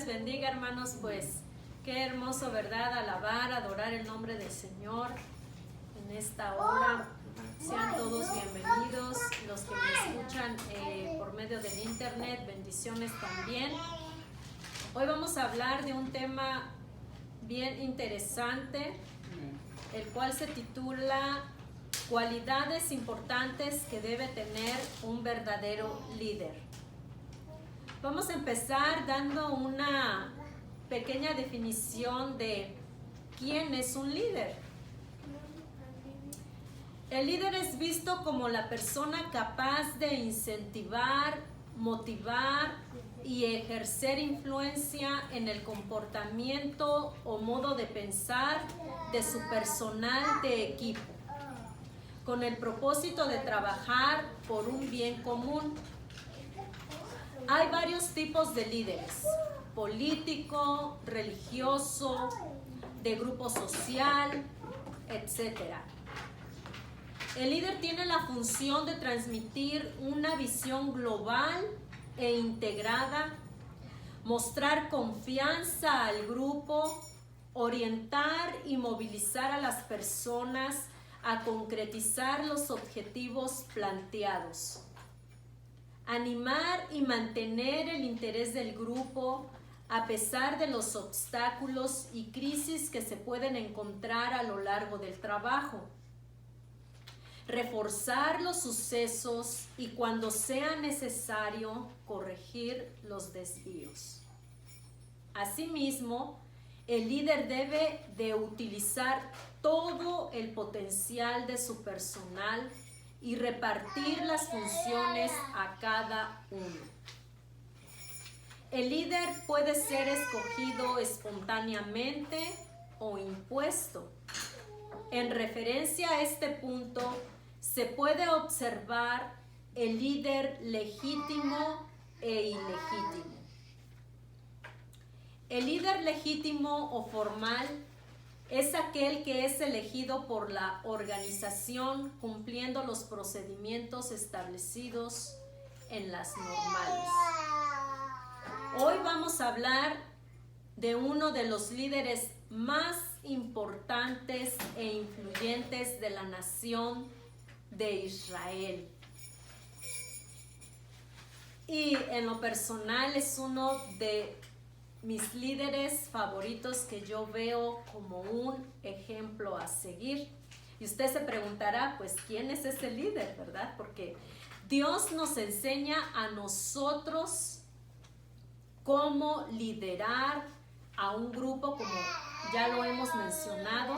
les bendiga, hermanos. Pues qué hermoso, ¿verdad? Alabar, adorar el nombre del Señor en esta hora. Sean todos bienvenidos, los que me escuchan por medio del internet, bendiciones también. Hoy vamos a hablar de un tema bien interesante, el cual se titula Cualidades importantes que debe tener un verdadero líder. Vamos a empezar dando una pequeña definición de quién es un líder. El líder es visto como la persona capaz de incentivar, motivar y ejercer influencia en el comportamiento o modo de pensar de su personal de equipo, con el propósito de trabajar por un bien común. Hay varios tipos de líderes: político, religioso, de grupo social, etc. El líder tiene la función de transmitir una visión global e integrada, mostrar confianza al grupo, orientar y movilizar a las personas a concretizar los objetivos planteados, animar y mantener el interés del grupo a pesar de los obstáculos y crisis que se pueden encontrar a lo largo del trabajo, reforzar los sucesos y, cuando sea necesario, corregir los desvíos. Asimismo, el líder debe de utilizar todo el potencial de su personal y repartir las funciones a cada uno. El líder puede ser escogido espontáneamente o impuesto. En referencia a este punto, se puede observar el líder legítimo e ilegítimo. El líder legítimo o formal es aquel que es elegido por la organización cumpliendo los procedimientos establecidos en las normales. Hoy vamos a hablar de uno de los líderes más importantes e influyentes de la nación de Israel. Y en lo personal es uno de mis líderes favoritos que yo veo como un ejemplo a seguir. Y usted se preguntará, pues, ¿quién es ese líder, verdad? Porque Dios nos enseña a nosotros cómo liderar a un grupo, como ya lo hemos mencionado.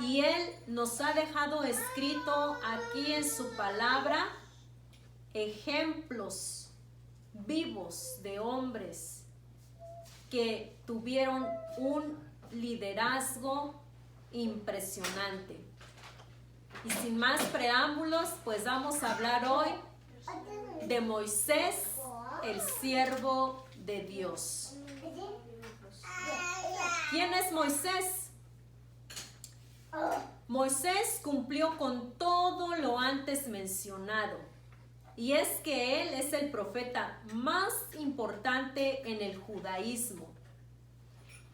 Y Él nos ha dejado escrito aquí en su palabra ejemplos vivos de hombres que tuvieron un liderazgo impresionante. Y sin más preámbulos, pues vamos a hablar hoy de Moisés, el siervo de Dios. ¿Quién es Moisés? Moisés cumplió con todo lo antes mencionado, y es que él es el profeta más importante en el judaísmo,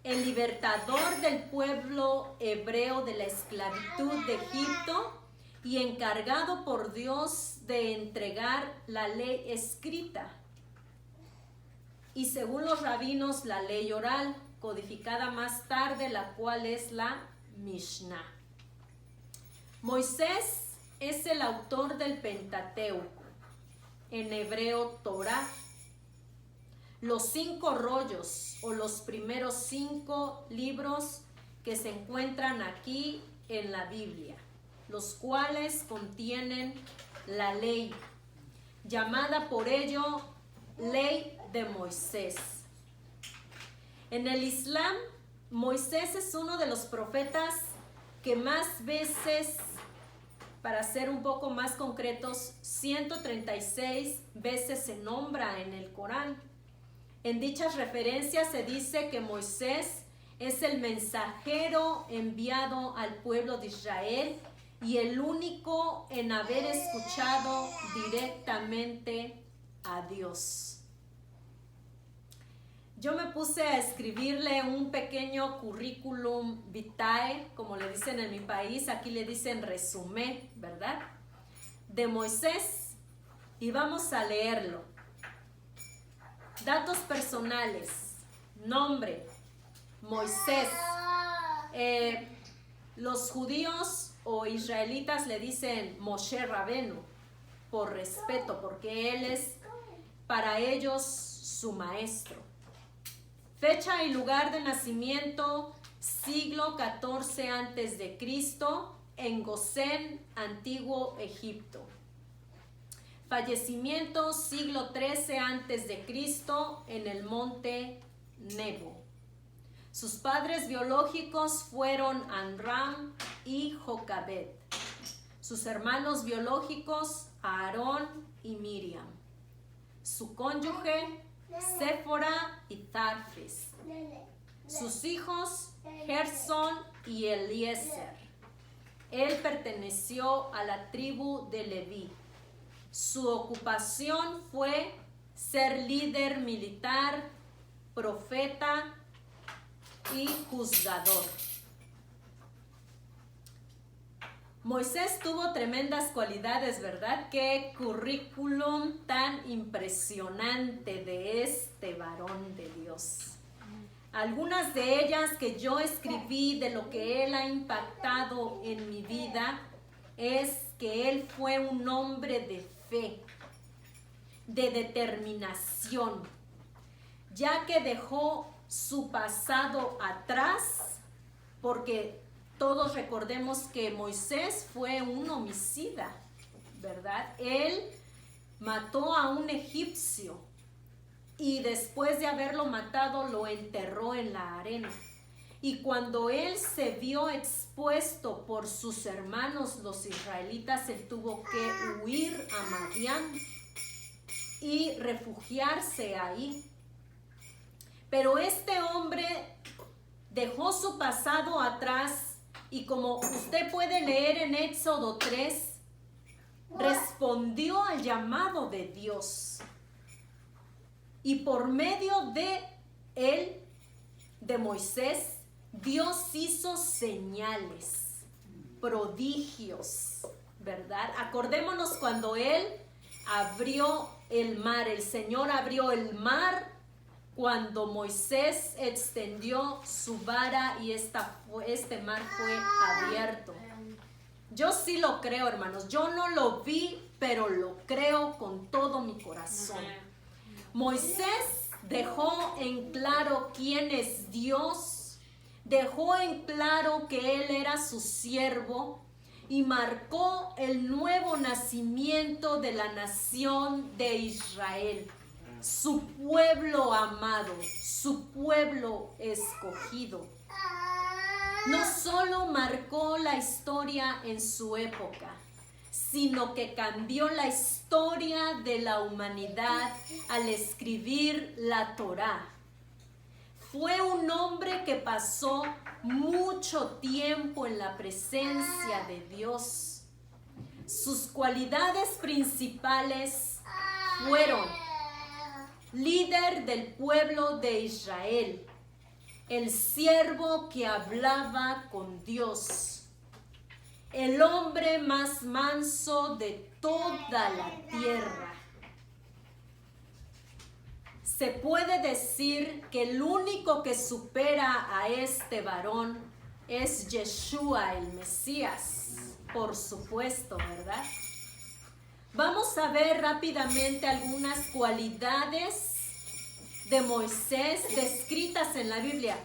el libertador del pueblo hebreo de la esclavitud de Egipto y encargado por Dios de entregar la ley escrita y, según los rabinos, la ley oral, codificada más tarde, la cual es la Mishnah. Moisés es el autor del Pentateuco, en hebreo Torah, los 5 rollos o los primeros 5 libros que se encuentran aquí en la Biblia, los cuales contienen la ley, llamada por ello Ley de Moisés. En el Islam, Moisés es uno de los profetas que más veces, para ser un poco más concretos, 136 veces se nombra en el Corán. En dichas referencias se dice que Moisés es el mensajero enviado al pueblo de Israel y el único en haber escuchado directamente a Dios. yo me puse a escribirle un pequeño currículum vitae, como le dicen en mi país, aquí le dicen resumen, ¿verdad? De Moisés, y vamos a leerlo. Datos personales, nombre, Moisés. Los judíos o israelitas le dicen Moshe Rabenu, por respeto, porque él es para ellos su maestro. Fecha y lugar de nacimiento, siglo XIV a.C., en Gosén, Antiguo Egipto. Fallecimiento, siglo XIII a.C., en el monte Nebo. Sus padres biológicos fueron Amram y Jocabed. Sus hermanos biológicos, Aarón y Miriam. Su cónyuge, Séfora y Tarfis. Sus hijos, Gersón y Eliezer. Él perteneció a la tribu de Leví. Su ocupación fue ser líder militar, profeta y juzgador. Moisés tuvo tremendas cualidades, ¿verdad? Qué currículum tan impresionante de este varón de Dios. Algunas de ellas que yo escribí de lo que él ha impactado en mi vida es que él fue un hombre de fe, de determinación, ya que dejó su pasado atrás, porque todos recordemos que Moisés fue un homicida, ¿verdad? Él mató a un egipcio y después de haberlo matado lo enterró en la arena. Y cuando él se vio expuesto por sus hermanos los israelitas, él tuvo que huir a Madián y refugiarse ahí. Pero este hombre dejó su pasado atrás y, como usted puede leer en Éxodo 3, respondió al llamado de Dios. Y por medio de él, de Moisés, Dios hizo señales, prodigios, ¿verdad? Acordémonos cuando él abrió el mar, el Señor abrió el mar cuando Moisés extendió su vara y este mar fue abierto. Yo sí lo creo, hermanos. Yo no lo vi, pero lo creo con todo mi corazón. Moisés dejó en claro quién es Dios, dejó en claro que él era su siervo y marcó el nuevo nacimiento de la nación de Israel. Su pueblo amado, su pueblo escogido. No solo marcó la historia en su época, sino que cambió la historia de la humanidad al escribir la Torá. Fue un hombre que pasó mucho tiempo en la presencia de Dios. Sus cualidades principales fueron líder del pueblo de Israel, el siervo que hablaba con Dios, el hombre más manso de toda la tierra. Se puede decir que el único que supera a este varón es Yeshua, el Mesías, por supuesto, ¿verdad? Vamos a ver rápidamente algunas cualidades de Moisés descritas en la Biblia.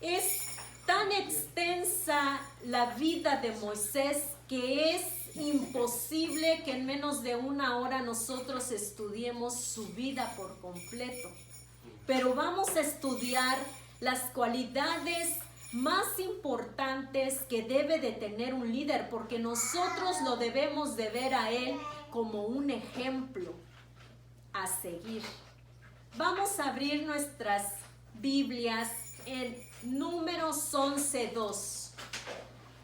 Es tan extensa la vida de Moisés que es imposible que en menos de una hora nosotros estudiemos su vida por completo. Pero vamos a estudiar las cualidades más importantes que debe de tener un líder, porque nosotros lo debemos de ver a él como un ejemplo a seguir. Vamos a abrir nuestras Biblias en Números 11:2.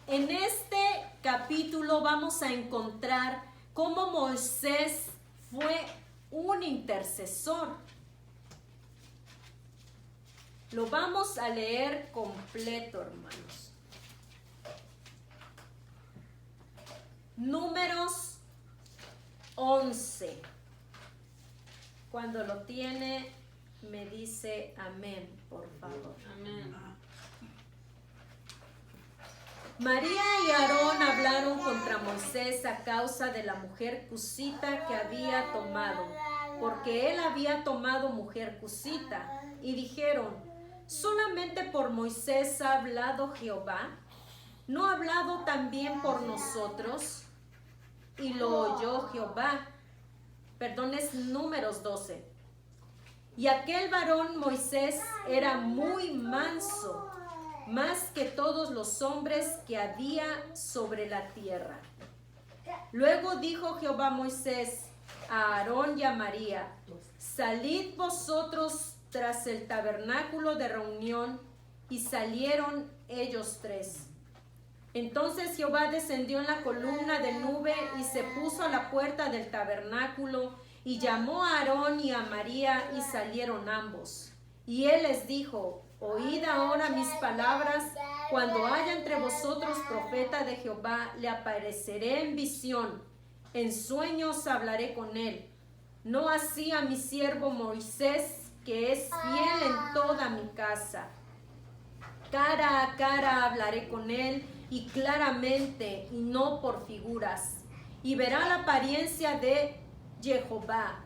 En este capítulo vamos a encontrar cómo Moisés fue un intercesor. Lo vamos a leer completo, hermanos. Números 11. Cuando lo tiene, me dice amén, por favor. Amén. María y Aarón hablaron contra Moisés a causa de la mujer cusita que había tomado, porque él había tomado mujer cusita, y dijeron: ¿solamente por Moisés ha hablado Jehová? ¿No ha hablado también por nosotros? Y lo oyó Jehová. Perdón, es Números 12. Y aquel varón Moisés era muy manso, más que todos los hombres que había sobre la tierra. Luego dijo Jehová a Moisés, a Aarón y a María: salid vosotros tras el tabernáculo de reunión. Y salieron ellos tres. Entonces Jehová descendió en la columna de nube y se puso a la puerta del tabernáculo y llamó a Aarón y a María, y salieron ambos. Y él les dijo: oíd ahora mis palabras. Cuando haya entre vosotros profeta de Jehová, le apareceré en visión. En sueños hablaré con él. No así a mi siervo Moisés, que es fiel en toda mi casa. Cara a cara hablaré con él, y claramente, y no por figuras. Y verá la apariencia de Jehová.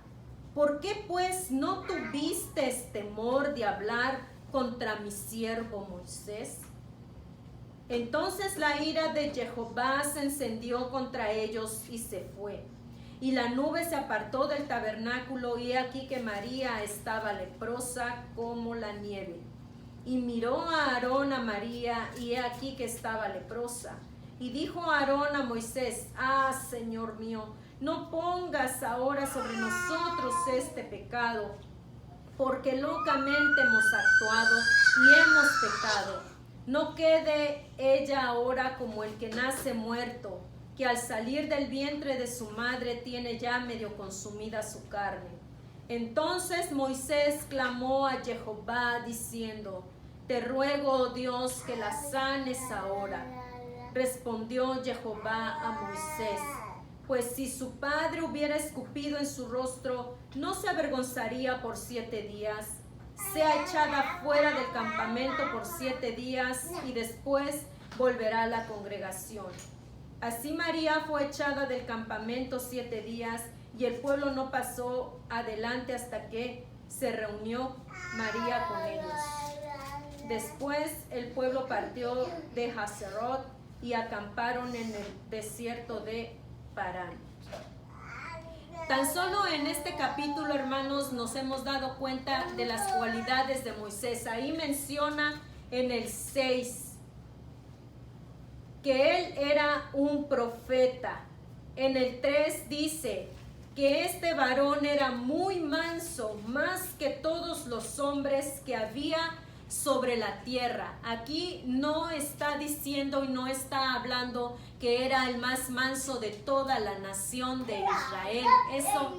¿Por qué pues no tuviste temor de hablar contra mi siervo Moisés? Entonces la ira de Jehová se encendió contra ellos y se fue. Y la nube se apartó del tabernáculo, y he aquí que María estaba leprosa como la nieve. Y miró a Aarón a María, y he aquí que estaba leprosa. Y dijo Aarón a Moisés: ah, Señor mío, no pongas ahora sobre nosotros este pecado, porque locamente hemos actuado y hemos pecado. No quede ella ahora como el que nace muerto, que al salir del vientre de su madre tiene ya medio consumida su carne. Entonces Moisés clamó a Jehová diciendo: te ruego, oh Dios, que la sanes ahora. Respondió Jehová a Moisés: pues si su padre hubiera escupido en su rostro, no se avergonzaría por 7 días. Sea echada fuera del campamento por 7 días, y después volverá a la congregación. Así María fue echada del campamento 7 días, y el pueblo no pasó adelante hasta que se reunió María con ellos. Después el pueblo partió de Hazerot y acamparon en el desierto de Parán. Tan solo en este capítulo, hermanos, nos hemos dado cuenta de las cualidades de Moisés. Ahí menciona en el 6 que él era un profeta. En el 3 dice que este varón era muy manso, más que todos los hombres que había sobre la tierra. Aquí no está diciendo y no está hablando que era el más manso de toda la nación de Israel. Eso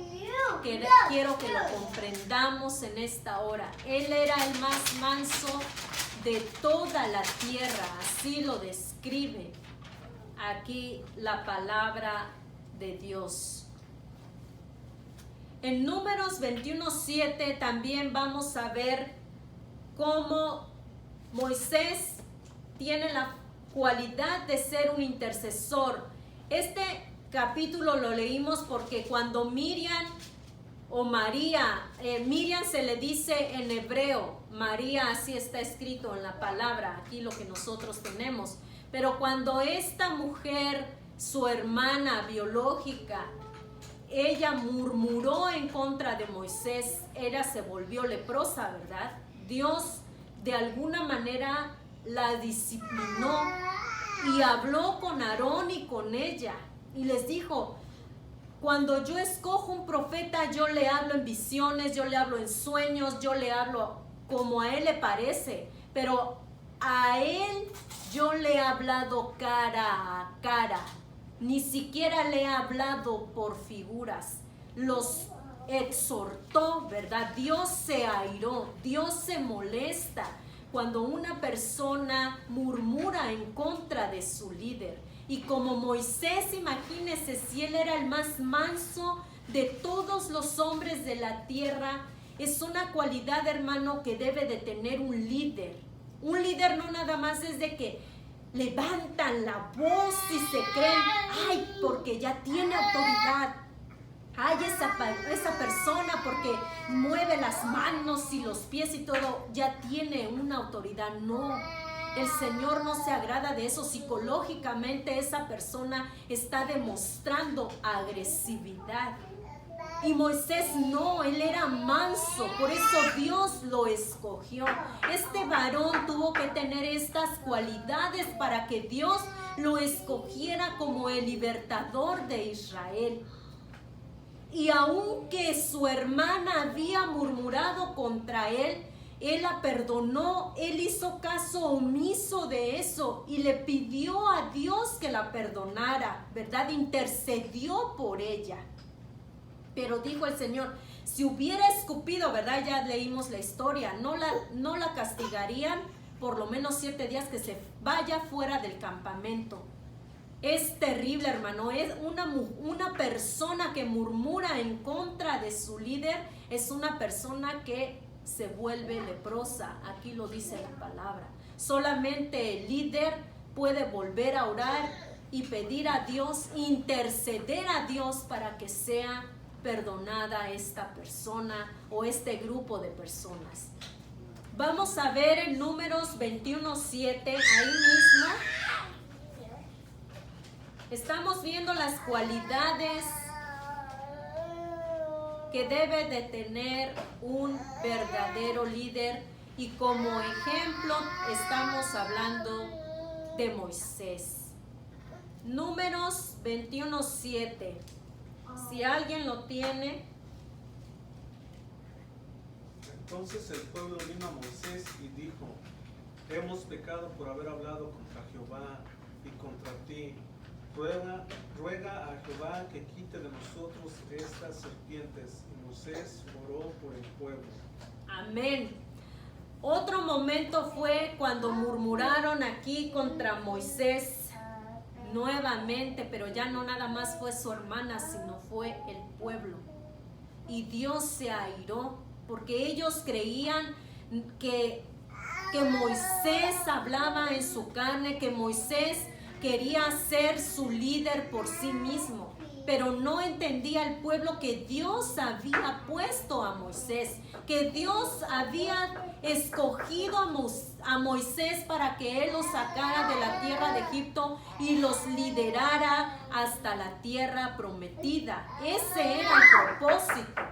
quiero que lo comprendamos en esta hora. Él era el más manso de toda la tierra, así lo describe aquí la palabra de Dios. En Números 21:7 también vamos a ver cómo Moisés tiene la cualidad de ser un intercesor. Este capítulo lo leímos porque cuando Miriam o María, Miriam se le dice en hebreo, María, así está escrito en la palabra, aquí lo que nosotros tenemos. Pero cuando esta mujer, su hermana biológica, ella murmuró en contra de Moisés, ella se volvió leprosa, ¿verdad? Dios de alguna manera la disciplinó y habló con Aarón y con ella y les dijo: cuando yo escojo un profeta, yo le hablo en visiones, yo le hablo en sueños, yo le hablo como a él le parece, pero a él yo le he hablado cara a cara, ni siquiera le he hablado por figuras. Los exhortó, ¿verdad? Dios se airó, Dios se molesta cuando una persona murmura en contra de su líder. Y como Moisés, imagínense, si él era el más manso de todos los hombres de la tierra, es una cualidad, hermano, que debe de tener un líder. Un líder no nada más es de que levantan la voz y se creen, ay, porque ya tiene autoridad. Ay, esa persona porque mueve las manos y los pies y todo, ya tiene una autoridad. No, el Señor no se agrada de eso. Psicológicamente esa persona está demostrando agresividad. Y Moisés no, él era manso, por eso Dios lo escogió. Este varón tuvo que tener estas cualidades para que Dios lo escogiera como el libertador de Israel. Y aunque su hermana había murmurado contra él, él la perdonó, él hizo caso omiso de eso y le pidió a Dios que la perdonara, ¿verdad? Intercedió por ella. Pero dijo el Señor, si hubiera escupido, ¿verdad? Ya leímos la historia, no la castigarían por lo menos 7 días, que se vaya fuera del campamento. Es terrible, hermano. Es una persona que murmura en contra de su líder, es una persona que se vuelve leprosa. Aquí lo dice la palabra. Solamente el líder puede volver a orar y pedir a Dios, interceder a Dios para que sea perdonada esta persona o este grupo de personas. Vamos a ver en Números 21:7, ahí mismo. Estamos viendo las cualidades que debe de tener un verdadero líder, y como ejemplo estamos hablando de Moisés. Números 21:7. Si alguien lo tiene. Entonces el pueblo vino a Moisés y dijo: hemos pecado por haber hablado contra Jehová y contra ti. Ruega a Jehová que quite de nosotros estas serpientes. Y Moisés oró por el pueblo. Amén. Otro momento fue cuando murmuraron aquí contra Moisés nuevamente, pero ya no nada más fue su hermana, sino fue el pueblo. Y Dios se airó porque ellos creían que Moisés hablaba en su carne, que Moisés quería ser su líder por sí mismo, pero no entendía el pueblo que Dios había puesto a Moisés, que Dios había escogido a Moisés para que él los sacara de la tierra de Egipto y los liderara hasta la tierra prometida. Ese era el propósito,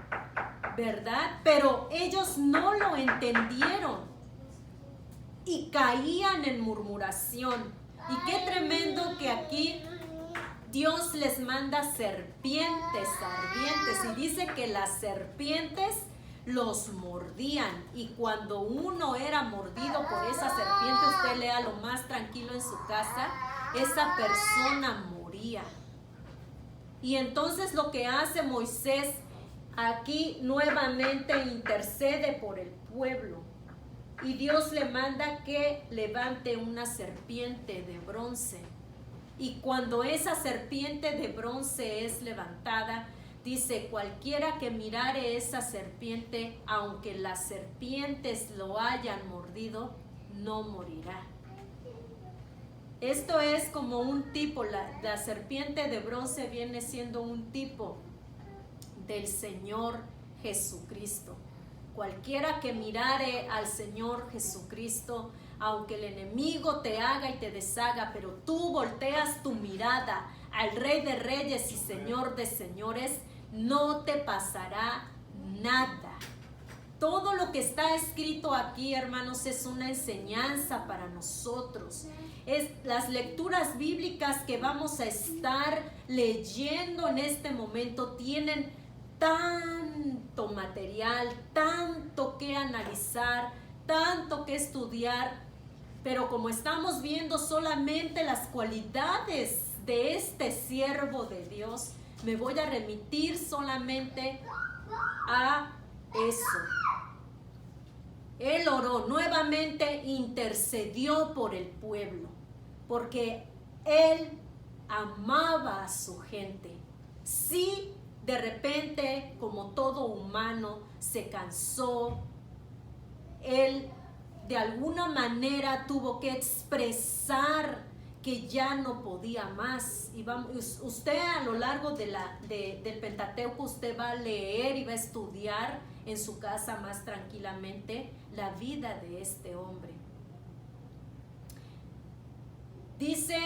¿verdad? Pero ellos no lo entendieron y caían en murmuración. Y qué tremendo que aquí Dios les manda serpientes ardientes, y dice que las serpientes los mordían, y cuando uno era mordido por esa serpiente, usted lea lo más tranquilo en su casa, esa persona moría. Y entonces lo que hace Moisés aquí nuevamente, intercede por el pueblo, y Dios le manda que levante una serpiente de bronce. Y cuando esa serpiente de bronce es levantada, dice: cualquiera que mirare esa serpiente, aunque las serpientes lo hayan mordido, no morirá. Esto es como un tipo, la serpiente de bronce viene siendo un tipo del Señor Jesucristo. Cualquiera que mirare al Señor Jesucristo, aunque el enemigo te haga y te deshaga, pero tú volteas tu mirada al Rey de Reyes y Señor de Señores, no te pasará nada. Todo lo que está escrito aquí, hermanos, es una enseñanza para nosotros. Las lecturas bíblicas que vamos a estar leyendo en este momento tienen tanto material, tanto que analizar, tanto que estudiar, pero como estamos viendo solamente las cualidades de este siervo de Dios, me voy a remitir solamente a eso. Él oró nuevamente, intercedió por el pueblo, porque él amaba a su gente. Sí, de repente, como todo humano, se cansó. Él de alguna manera tuvo que expresar que ya no podía más. Y usted a lo largo del Pentateuco, usted va a leer y va a estudiar en su casa más tranquilamente la vida de este hombre. Dice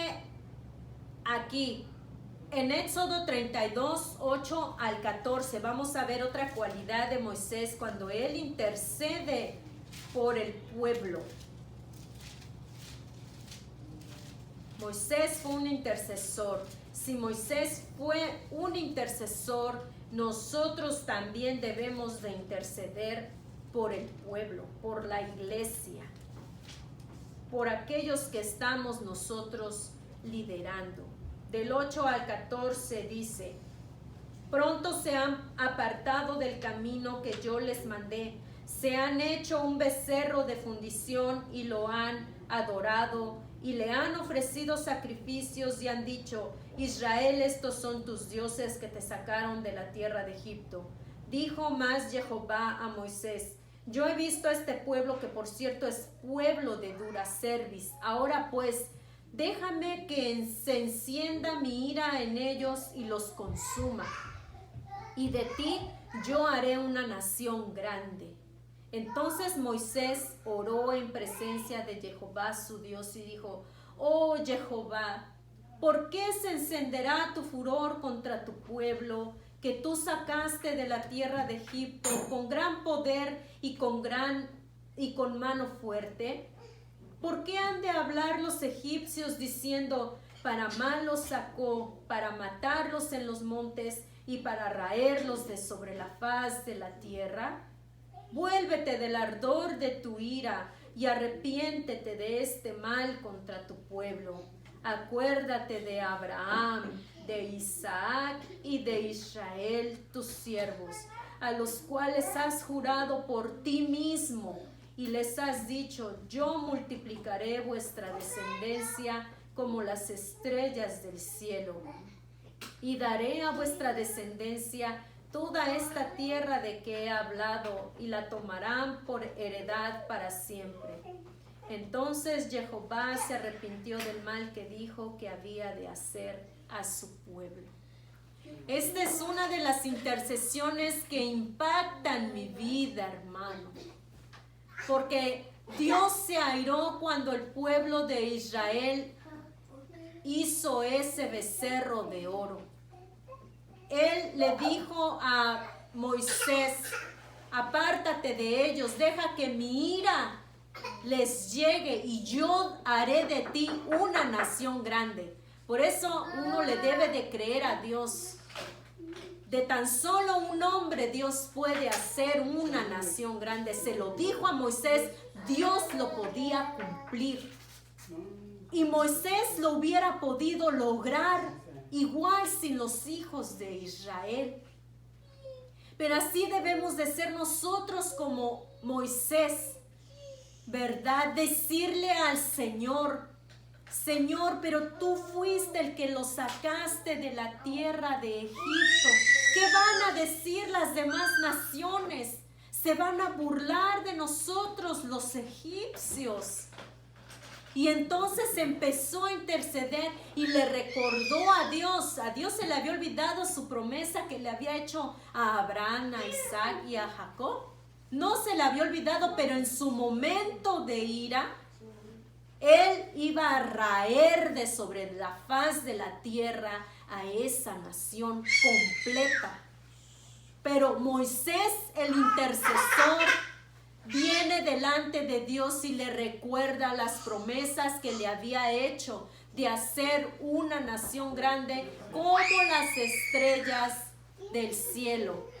aquí, en Éxodo 32, 8 al 14, vamos a ver otra cualidad de Moisés cuando él intercede por el pueblo. Moisés fue un intercesor. Si Moisés fue un intercesor, nosotros también debemos de interceder por el pueblo, por la iglesia, por aquellos que estamos nosotros liderando. Del 8 al 14 dice: pronto se han apartado del camino que yo les mandé, se han hecho un becerro de fundición y lo han adorado, y le han ofrecido sacrificios y han dicho: Israel, estos son tus dioses que te sacaron de la tierra de Egipto. Dijo más Jehová a Moisés: yo he visto a este pueblo, que por cierto es pueblo de dura cerviz. Ahora pues, déjame que se encienda mi ira en ellos y los consuma, y de ti yo haré una nación grande. Entonces Moisés oró en presencia de Jehová su Dios y dijo: oh Jehová, ¿por qué se encenderá tu furor contra tu pueblo, que tú sacaste de la tierra de Egipto con gran poder y con mano fuerte? ¿Por qué han de hablar los egipcios diciendo: para mal los sacó, para matarlos en los montes y para raerlos de sobre la faz de la tierra? Vuélvete del ardor de tu ira y arrepiéntete de este mal contra tu pueblo. Acuérdate de Abraham, de Isaac y de Israel, tus siervos, a los cuales has jurado por ti mismo, y les has dicho: yo multiplicaré vuestra descendencia como las estrellas del cielo, y daré a vuestra descendencia toda esta tierra de que he hablado, y la tomarán por heredad para siempre. Entonces Jehová se arrepintió del mal que dijo que había de hacer a su pueblo. Esta es una de las intercesiones que impactan mi vida, hermano, porque Dios se airó cuando el pueblo de Israel hizo ese becerro de oro. Él le dijo a Moisés: apártate de ellos, deja que mi ira les llegue y yo haré de ti una nación grande. Por eso uno le debe de creer a Dios. De tan solo un hombre Dios puede hacer una nación grande. Se lo dijo a Moisés, Dios lo podía cumplir. Y Moisés lo hubiera podido lograr igual sin los hijos de Israel. Pero así debemos de ser nosotros como Moisés, ¿verdad? Decirle al Señor: Señor, pero tú fuiste el que los sacaste de la tierra de Egipto. ¿Qué van a decir las demás naciones? Se van a burlar de nosotros los egipcios. Y entonces empezó a interceder y le recordó a Dios se le había olvidado su promesa que le había hecho a Abraham, a Isaac y a Jacob. No se le había olvidado, pero en su momento de ira, él iba a raer de sobre la faz de la tierra a esa nación completa. Pero Moisés, el intercesor, viene delante de Dios y le recuerda las promesas que le había hecho de hacer una nación grande como las estrellas del cielo.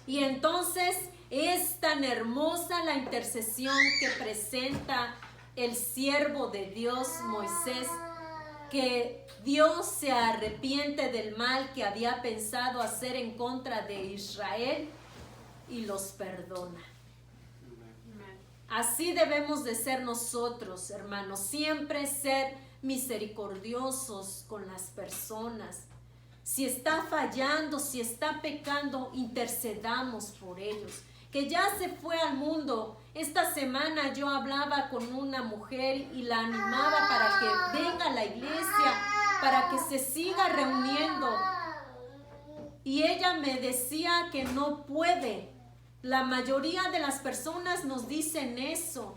Y entonces es tan hermosa la intercesión que presenta el siervo de Dios, Moisés, que Dios se arrepiente del mal que había pensado hacer en contra de Israel y los perdona. Así debemos de ser nosotros, hermanos, siempre ser misericordiosos con las personas. Si está fallando, si está pecando, intercedamos por ellos. Que ya se fue al mundo. Esta semana yo hablaba con una mujer y la animaba para que venga a la iglesia, para que se siga reuniendo. Y ella me decía que no puede. La mayoría de las personas nos dicen eso.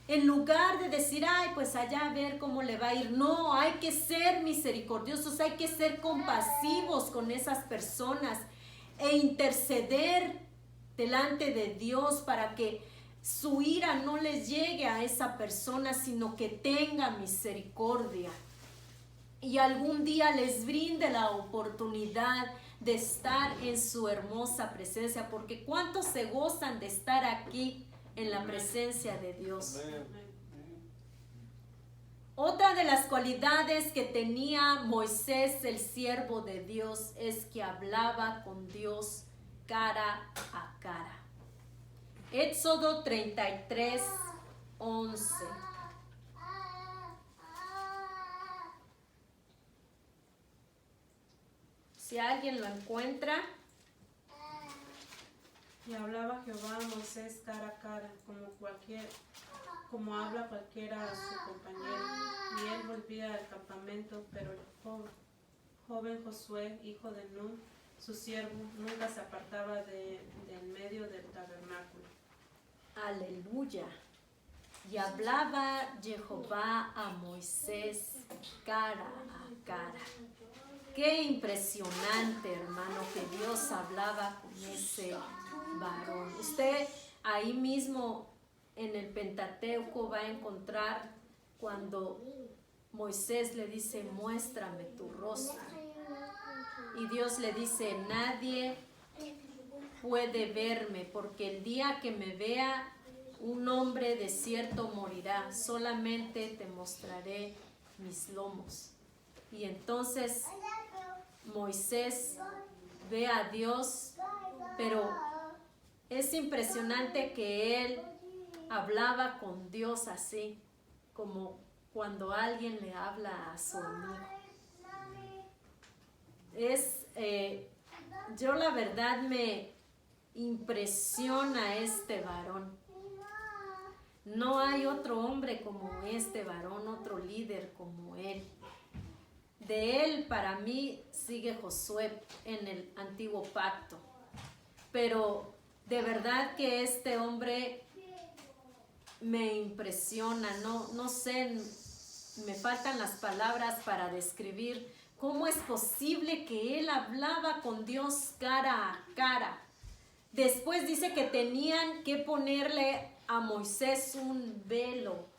En lugar de decir, ay, pues allá a ver cómo le va a ir. No, hay que ser misericordiosos, hay que ser compasivos con esas personas e interceder delante de Dios para que su ira no les llegue a esa persona, sino que tenga misericordia. Y algún día les brinde la oportunidad de estar en su hermosa presencia, porque ¿cuántos se gozan de estar aquí en la presencia de Dios? Otra de las cualidades que tenía Moisés, el siervo de Dios, es que hablaba con Dios cara a cara. Éxodo 33, 11. Si alguien lo encuentra. Y hablaba Jehová a Moisés cara a cara, como habla cualquiera a su compañero. Y él volvía al campamento, pero el joven Josué, hijo de Nun, su siervo, nunca se apartaba del medio del tabernáculo. Aleluya. Y hablaba Jehová a Moisés cara a cara. Qué impresionante, hermano, que Dios hablaba con ese varón. Usted ahí mismo en el Pentateuco va a encontrar cuando Moisés le dice, muéstrame tu rostro. Y Dios le dice, nadie puede verme, porque el día que me vea, un hombre de cierto morirá. Solamente te mostraré mis lomos. Y entonces Moisés ve a Dios, pero es impresionante que él hablaba con Dios así, como cuando alguien le habla a su amigo. Yo la verdad me impresiona este varón. No hay otro hombre como este varón, otro líder como él. De él, para mí, sigue Josué en el antiguo pacto. Pero de verdad que este hombre me impresiona. No sé, me faltan las palabras para describir cómo es posible que él hablaba con Dios cara a cara. Después dice que tenían que ponerle a Moisés un velo,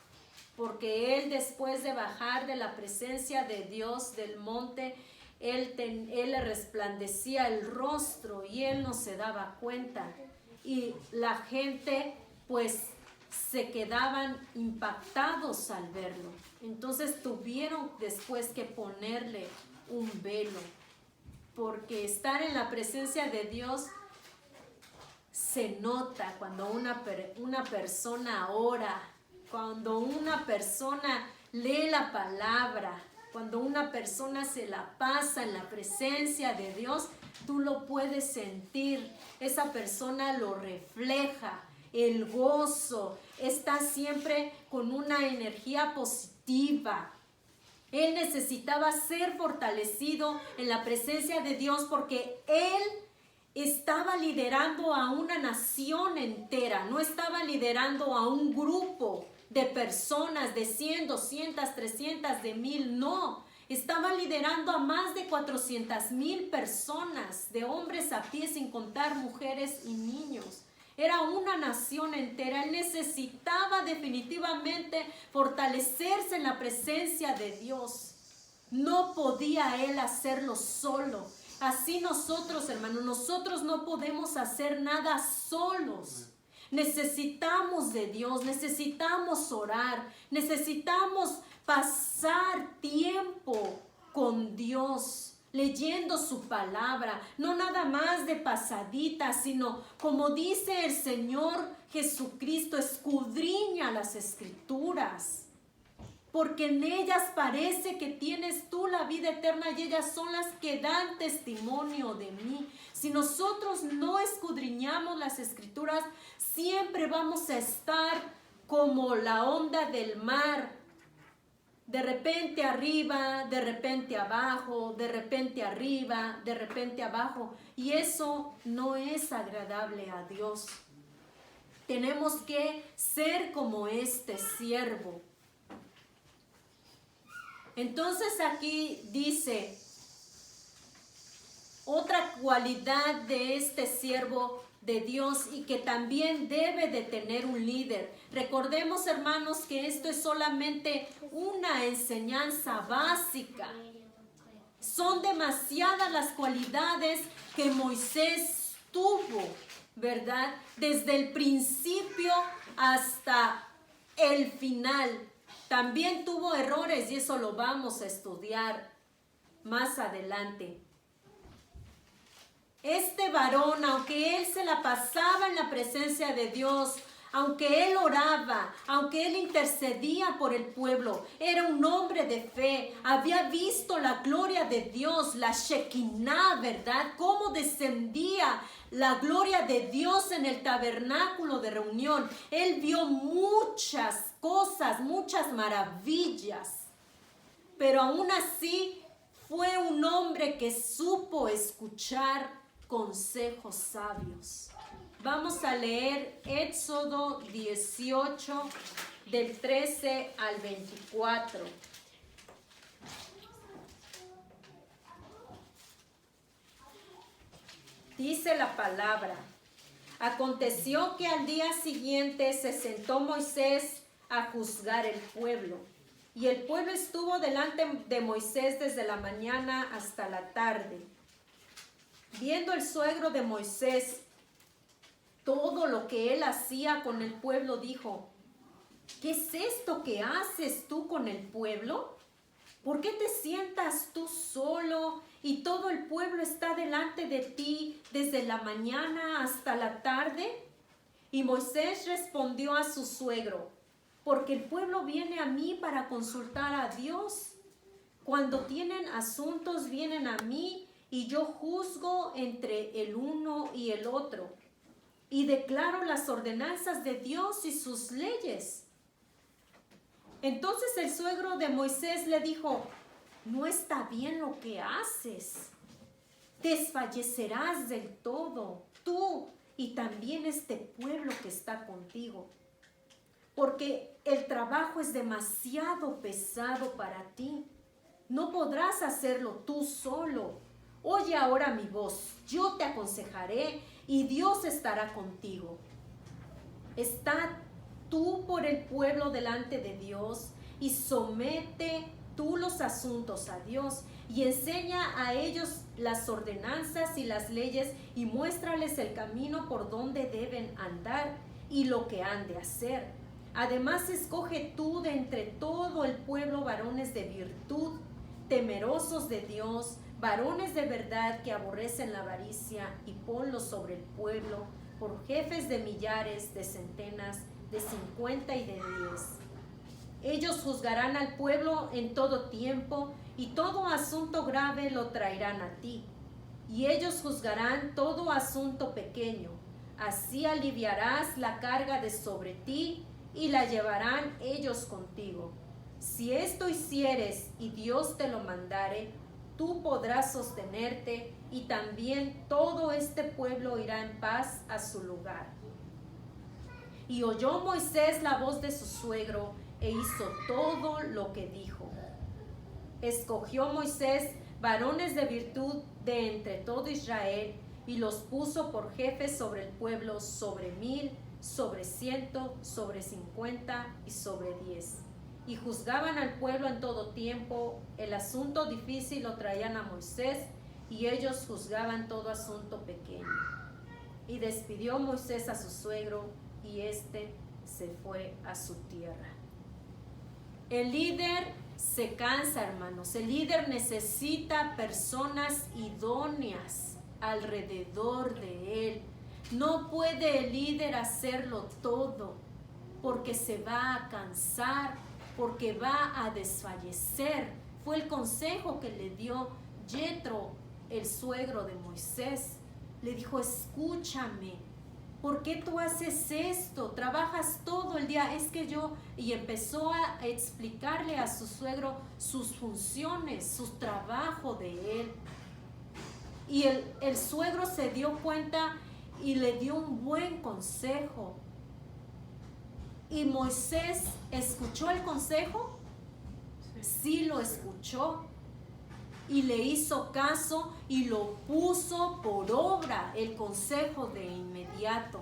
porque él, después de bajar de la presencia de Dios del monte, él le resplandecía el rostro y él no se daba cuenta. Y la gente pues se quedaban impactados al verlo. Entonces tuvieron después que ponerle un velo, porque estar en la presencia de Dios se nota cuando una persona ora, cuando una persona lee la palabra, cuando una persona se la pasa en la presencia de Dios, tú lo puedes sentir. Esa persona lo refleja, el gozo, está siempre con una energía positiva. Él necesitaba ser fortalecido en la presencia de Dios porque él estaba liderando a una nación entera, no estaba liderando a un grupo de personas de 100, 200, 300, de 1000, no. Estaba liderando a más de 400,000 personas, de hombres a pie, sin contar mujeres y niños. Era una nación entera. Él necesitaba definitivamente fortalecerse en la presencia de Dios. No podía él hacerlo solo. Así nosotros, hermanos, nosotros no podemos hacer nada solos. Necesitamos de Dios, necesitamos orar, necesitamos pasar tiempo con Dios, leyendo su palabra, no nada más de pasadita, sino como dice el Señor Jesucristo, escudriña las Escrituras, porque en ellas parece que tienes tú la vida eterna y ellas son las que dan testimonio de mí. Si nosotros no escudriñamos las Escrituras, siempre vamos a estar como la onda del mar, de repente arriba, de repente abajo, de repente arriba, de repente abajo, y eso no es agradable a Dios. Tenemos que ser como este siervo. Entonces aquí dice, otra cualidad de este siervo de Dios y que también debe de tener un líder. Recordemos, hermanos, que esto es solamente una enseñanza básica. Son demasiadas las cualidades que Moisés tuvo, ¿verdad? Desde el principio hasta el final. También tuvo errores y eso lo vamos a estudiar más adelante. Este varón, aunque él se la pasaba en la presencia de Dios, aunque él oraba, aunque él intercedía por el pueblo, era un hombre de fe, había visto la gloria de Dios, la Shekinah, ¿verdad? Cómo descendía la gloria de Dios en el tabernáculo de reunión. Él vio muchas cosas, muchas maravillas, pero aún así fue un hombre que supo escuchar consejos sabios. Vamos a leer Éxodo 18 del 13 al 24. Dice la palabra: aconteció que al día siguiente se sentó Moisés a juzgar el pueblo. Y el pueblo estuvo delante de Moisés desde la mañana hasta la tarde. Viendo el suegro de Moisés todo lo que él hacía con el pueblo, dijo: ¿qué es esto que haces tú con el pueblo? ¿Por qué te sientas tú solo y todo el pueblo está delante de ti desde la mañana hasta la tarde? Y Moisés respondió a su suegro: porque el pueblo viene a mí para consultar a Dios. Cuando tienen asuntos vienen a mí y yo juzgo entre el uno y el otro y declaro las ordenanzas de Dios y sus leyes. Entonces el suegro de Moisés le dijo: no está bien lo que haces. Desfallecerás del todo, tú y también este pueblo que está contigo, porque el trabajo es demasiado pesado para ti. No podrás hacerlo tú solo. Oye ahora mi voz, yo te aconsejaré y Dios estará contigo. Está tú por el pueblo delante de Dios y somete tú los asuntos a Dios y enseña a ellos las ordenanzas y las leyes y muéstrales el camino por donde deben andar y lo que han de hacer. Además, escoge tú de entre todo el pueblo varones de virtud, temerosos de Dios, varones de verdad que aborrecen la avaricia, y ponlos sobre el pueblo por jefes de millares, de centenas, de 50 y de 10. Ellos juzgarán al pueblo en todo tiempo, y todo asunto grave lo traerán a ti. Y ellos juzgarán todo asunto pequeño. Así aliviarás la carga de sobre ti, y la llevarán ellos contigo. Si esto hicieres y Dios te lo mandare, tú podrás sostenerte y también todo este pueblo irá en paz a su lugar. Y oyó Moisés la voz de su suegro e hizo todo lo que dijo. Escogió Moisés varones de virtud de entre todo Israel y los puso por jefes sobre el pueblo, sobre 1000, sobre 100, sobre 50 y sobre 10. Y juzgaban al pueblo en todo tiempo. El asunto difícil lo traían a Moisés y ellos juzgaban todo asunto pequeño. Y despidió Moisés a su suegro y éste se fue a su tierra. El líder se cansa, hermanos. El líder necesita personas idóneas alrededor de él. No puede el líder hacerlo todo, porque se va a cansar, porque va a desfallecer. Fue el consejo que le dio Jetro, el suegro de Moisés. Le dijo: escúchame, ¿por qué tú haces esto? Trabajas todo el día. Es que yo... Y empezó a explicarle a su suegro sus funciones, su trabajo de él. Y el suegro se dio cuenta y le dio un buen consejo. ¿Y Moisés escuchó el consejo? Sí lo escuchó. Y le hizo caso y lo puso por obra, el consejo de inmediato.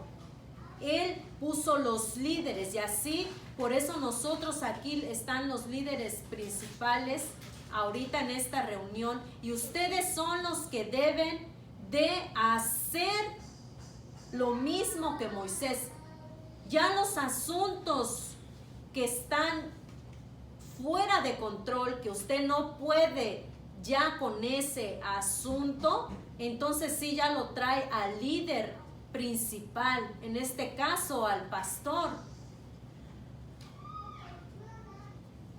Él puso los líderes, y así, por eso nosotros aquí están los líderes principales ahorita en esta reunión, y ustedes son los que deben de hacer lo mismo que Moisés. Ya los asuntos que están fuera de control, que usted no puede ya con ese asunto, entonces sí ya lo trae al líder principal, en este caso al pastor,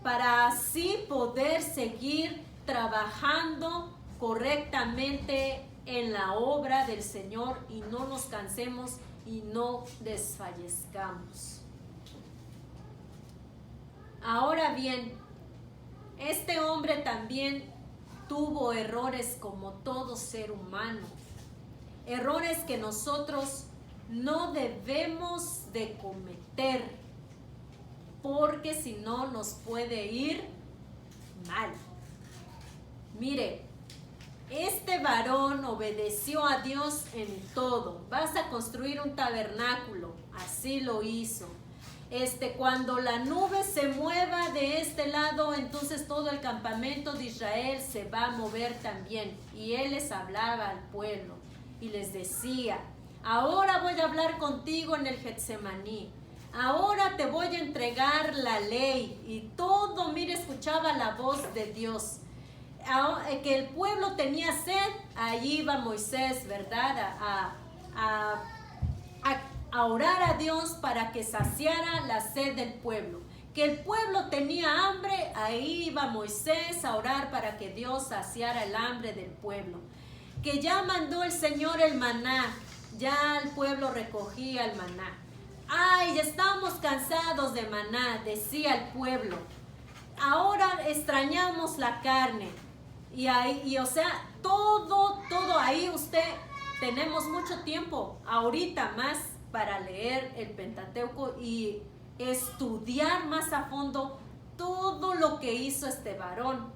para así poder seguir trabajando correctamente en la obra del Señor y no nos cansemos y no desfallezcamos. Ahora bien, este hombre también tuvo errores como todo ser humano, errores que nosotros no debemos de cometer, porque si no nos puede ir mal. Mire, este varón obedeció a Dios en todo. Vas a construir un tabernáculo, así lo hizo. Cuando la nube se mueva de este lado, entonces todo el campamento de Israel se va a mover también. Y él les hablaba al pueblo y les decía: ahora voy a hablar contigo en el Getsemaní. Ahora te voy a entregar la ley. Y todo, mire, escuchaba la voz de Dios. Que el pueblo tenía sed, allí iba Moisés, ¿verdad? A orar a Dios para que saciara la sed del pueblo. Que el pueblo tenía hambre, ahí iba Moisés a orar para que Dios saciara el hambre del pueblo. Que ya mandó el Señor el maná, ya el pueblo recogía el maná. Ay, ya estamos cansados de maná, decía el pueblo. Ahora extrañamos la carne. Y o sea, todo ahí tenemos mucho tiempo, ahorita más, para leer el Pentateuco y estudiar más a fondo todo lo que hizo este varón.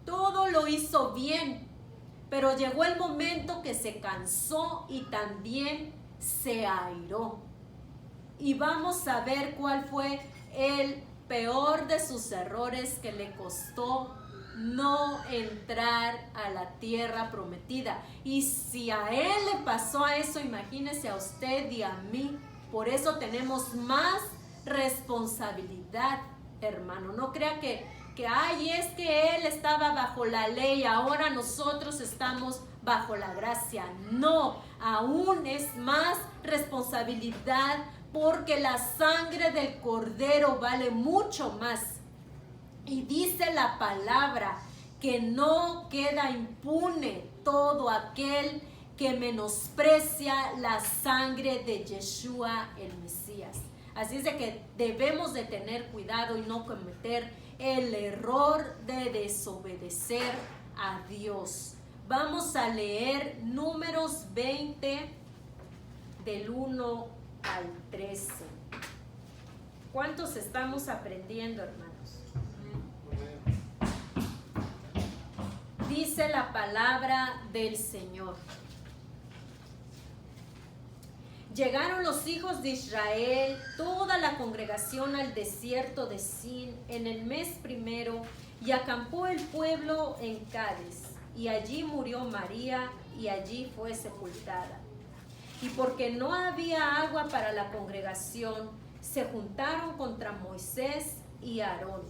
Todo lo hizo bien, pero llegó el momento que se cansó y también se airó. Y vamos a ver cuál fue el peor de sus errores que le costó no entrar a la tierra prometida. Y si a él le pasó a eso, imagínese a usted y a mí. Por eso tenemos más responsabilidad, hermano. No crea que ay, es que él estaba bajo la ley, ahora nosotros estamos bajo la gracia. No, aún es más responsabilidad, porque la sangre del Cordero vale mucho más. Y dice la palabra que no queda impune todo aquel que menosprecia la sangre de Yeshua el Mesías. Así es de que debemos de tener cuidado y no cometer el error de desobedecer a Dios. Vamos a leer Números 20 del 1 al 13. ¿Cuántos estamos aprendiendo, hermanos? Dice la palabra del Señor. Llegaron los hijos de Israel, toda la congregación, al desierto de Sin en el mes primero, y acampó el pueblo en Cádiz, y allí murió María, y allí fue sepultada. Y porque no había agua para la congregación, se juntaron contra Moisés y Aarón.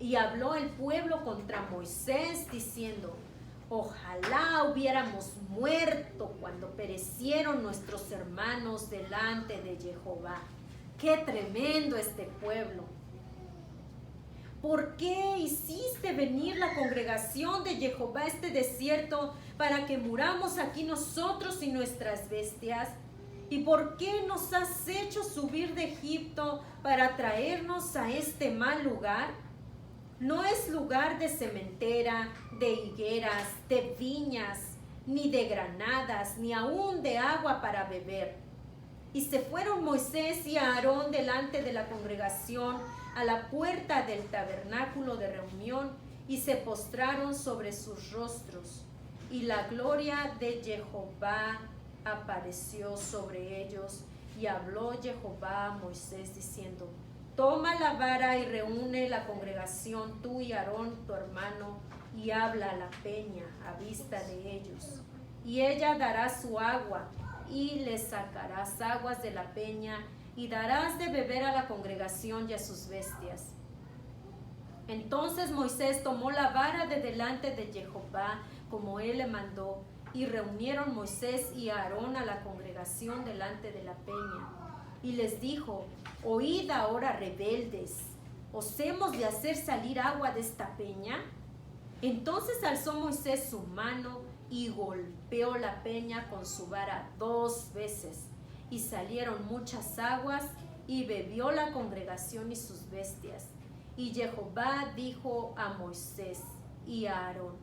Y habló el pueblo contra Moisés diciendo: ojalá hubiéramos muerto cuando perecieron nuestros hermanos delante de Jehová. ¡Qué tremendo este pueblo! ¿Por qué hiciste venir la congregación de Jehová a este desierto para que muramos aquí nosotros y nuestras bestias? ¿Y por qué nos has hecho subir de Egipto para traernos a este mal lugar? No es lugar de sementera, de higueras, de viñas, ni de granadas, ni aún de agua para beber. Y se fueron Moisés y Aarón delante de la congregación a la puerta del tabernáculo de reunión y se postraron sobre sus rostros. Y la gloria de Jehová apareció sobre ellos. Y habló Jehová a Moisés diciendo: toma la vara y reúne la congregación, tú y Aarón tu hermano, y habla a la peña a vista de ellos. Y ella dará su agua, y le sacarás aguas de la peña, y darás de beber a la congregación y a sus bestias. Entonces Moisés tomó la vara de delante de Jehová, como él le mandó, y reunieron Moisés y Aarón a la congregación delante de la peña. Y les dijo: oíd ahora, rebeldes, ¿os hemos de hacer salir agua de esta peña? Entonces alzó Moisés su mano y golpeó la peña con su vara 2 veces, y salieron muchas aguas, y bebió la congregación y sus bestias. Y Jehová dijo a Moisés y a Aarón: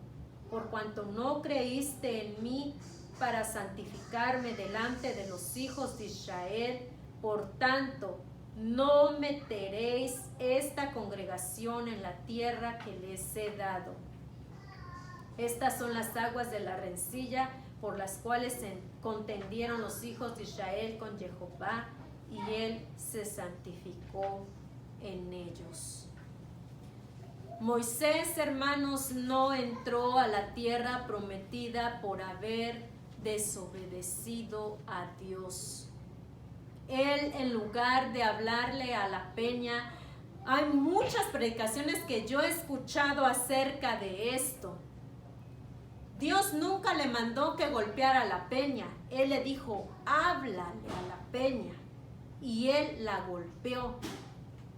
por cuanto no creíste en mí para santificarme delante de los hijos de Israel, por tanto, no meteréis esta congregación en la tierra que les he dado. Estas son las aguas de la rencilla por las cuales se contendieron los hijos de Israel con Jehová, y él se santificó en ellos. Moisés, hermanos, no entró a la tierra prometida por haber desobedecido a Dios. Él, en lugar de hablarle a la peña, hay muchas predicaciones que yo he escuchado acerca de esto. Dios nunca le mandó que golpeara la peña. Él le dijo: háblale a la peña. Y él la golpeó.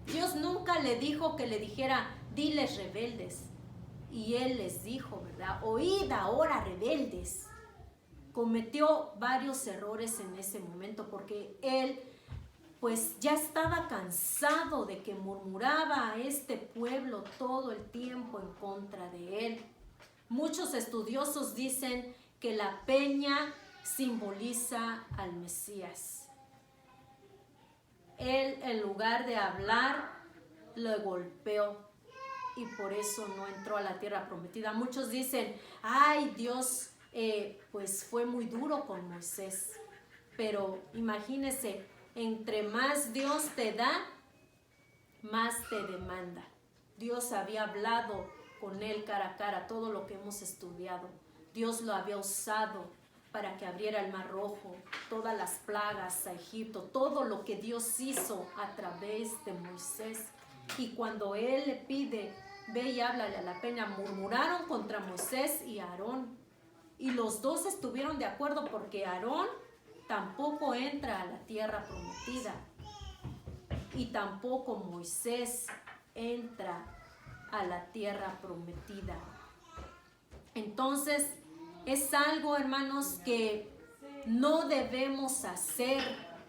Dios nunca le dijo que le dijera: diles rebeldes. Y él les dijo, ¿verdad? Oíd ahora, rebeldes. Cometió varios errores en ese momento porque él pues ya estaba cansado de que murmuraba a este pueblo todo el tiempo en contra de él. Muchos estudiosos dicen que la peña simboliza al Mesías. Él, en lugar de hablar, lo golpeó y por eso no entró a la tierra prometida. Muchos dicen: ay, Dios pues fue muy duro con Moisés. Pero imagínese, entre más Dios te da, más te demanda. Dios había hablado con él cara a cara, todo lo que hemos estudiado. Dios lo había usado para que abriera el Mar Rojo, todas las plagas a Egipto, todo lo que Dios hizo a través de Moisés. Y cuando él le pide: ve y háblale a la peña, murmuraron contra Moisés y Aarón. Y los dos estuvieron de acuerdo porque Aarón tampoco entra a la tierra prometida. Y tampoco Moisés entra a la tierra prometida. Entonces, es algo, hermanos, que no debemos hacer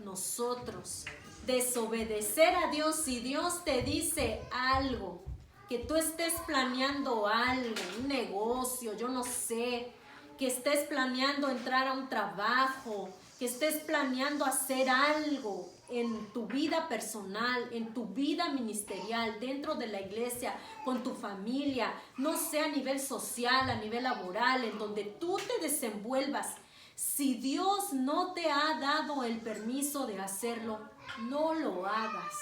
nosotros. Desobedecer a Dios. Si Dios te dice algo, que tú estés planeando algo, un negocio, yo no sé, que estés planeando entrar a un trabajo, que estés planeando hacer algo en tu vida personal, en tu vida ministerial, dentro de la iglesia, con tu familia, no sé, a nivel social, a nivel laboral, en donde tú te desenvuelvas. Si Dios no te ha dado el permiso de hacerlo, no lo hagas,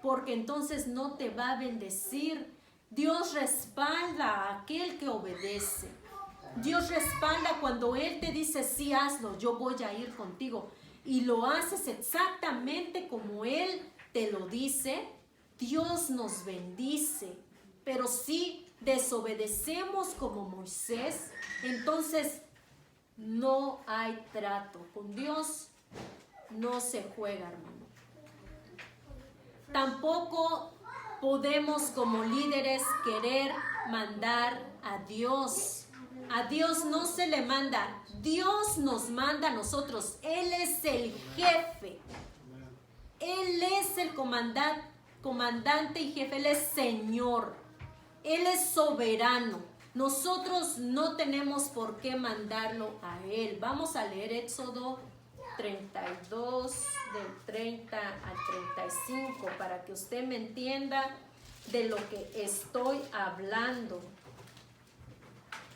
porque entonces no te va a bendecir. Dios respalda a aquel que obedece. Dios respalda cuando Él te dice, sí, hazlo, yo voy a ir contigo. Y lo haces exactamente como Él te lo dice. Dios nos bendice. Pero si desobedecemos como Moisés, entonces no hay trato. Con Dios no se juega, hermano. Tampoco podemos como líderes querer mandar a Dios. A Dios no se le manda. Dios nos manda a nosotros. Él es el jefe. Él es el comandante y jefe. Él es Señor. Él es soberano. Nosotros no tenemos por qué mandarlo a Él. Vamos a leer Éxodo 32, del 30 al 35, para que usted me entienda de lo que estoy hablando.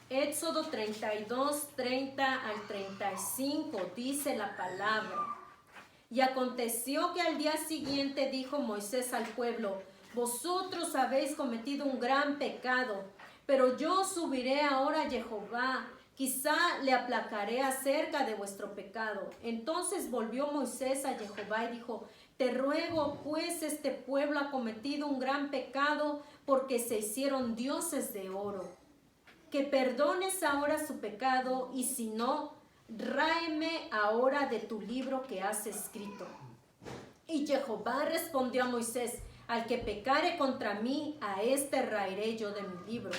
Éxodo 32, 30 al 35, dice la palabra. Y aconteció que al día siguiente dijo Moisés al pueblo: vosotros habéis cometido un gran pecado, pero yo subiré ahora a Jehová, quizá le aplacaré acerca de vuestro pecado. Entonces volvió Moisés a Jehová y dijo: te ruego, pues este pueblo ha cometido un gran pecado, porque se hicieron dioses de oro. Que perdones ahora su pecado, y si no, ráeme ahora de tu libro que has escrito. Y Jehová respondió a Moisés: al que pecare contra mí, a este raeré yo de mi libro.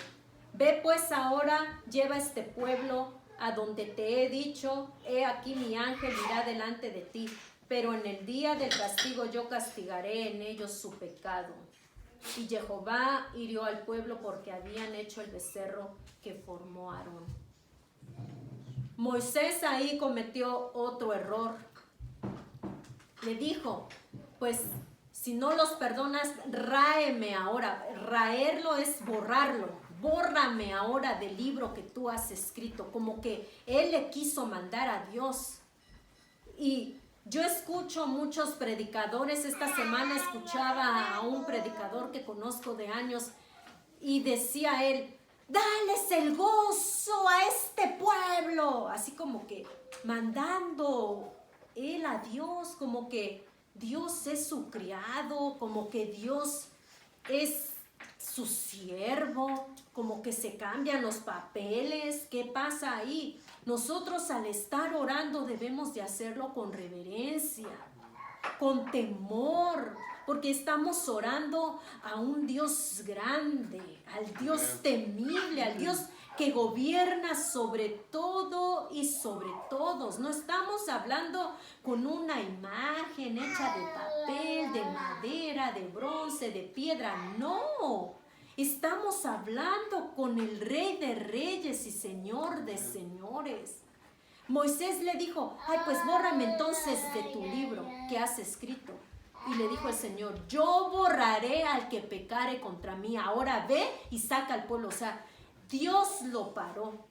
Ve pues ahora, lleva este pueblo a donde te he dicho, he aquí mi ángel irá delante de ti, pero en el día del castigo yo castigaré en ellos su pecado. Y Jehová hirió al pueblo porque habían hecho el becerro que formó Aarón. Moisés ahí cometió otro error. Le dijo: pues si no los perdonas, ráeme ahora. Raerlo es borrarlo. Bórrame ahora del libro que tú has escrito. Como que él le quiso mandar a Dios. Y yo escucho muchos predicadores. Esta semana escuchaba a un predicador que conozco de años y decía él: dales el gozo a este pueblo. Así como que mandando él a Dios, como que Dios es su criado, como que Dios es su siervo, como que se cambian los papeles. ¿Qué pasa ahí? Nosotros al estar orando debemos de hacerlo con reverencia, con temor, porque estamos orando a un Dios grande, al Dios temible, al Dios que gobierna sobre todo y sobre todos. No estamos hablando con una imagen hecha de papel, de madera, de bronce, de piedra. No, estamos hablando con el Rey de Reyes y Señor de Señores. Moisés le dijo: ay, pues bórrame entonces de tu libro que has escrito. Y le dijo el Señor: yo borraré al que pecare contra mí. Ahora ve y saca al pueblo. O sea, Dios lo paró,